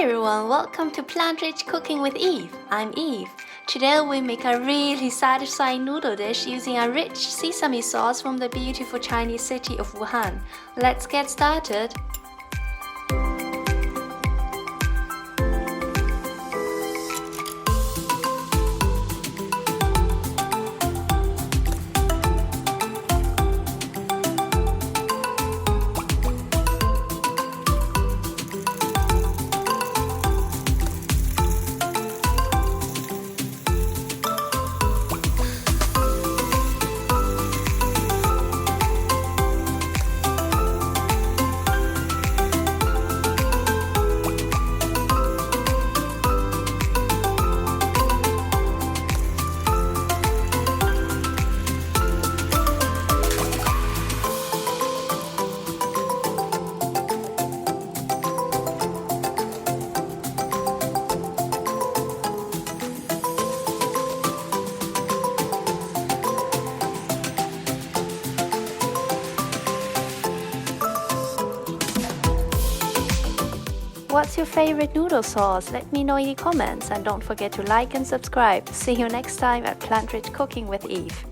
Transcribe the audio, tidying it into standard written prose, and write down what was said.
Hi everyone, welcome to Plant-Rich Cooking with Eve. I'm Eve. Today we make a really satisfying noodle dish using a rich sesame sauce from the beautiful Chinese city of Wuhan. Let's get started. What's your favorite noodle sauce? Let me know in the comments and don't forget to like and subscribe. See you next time at Plant-Rich Cooking with Eve.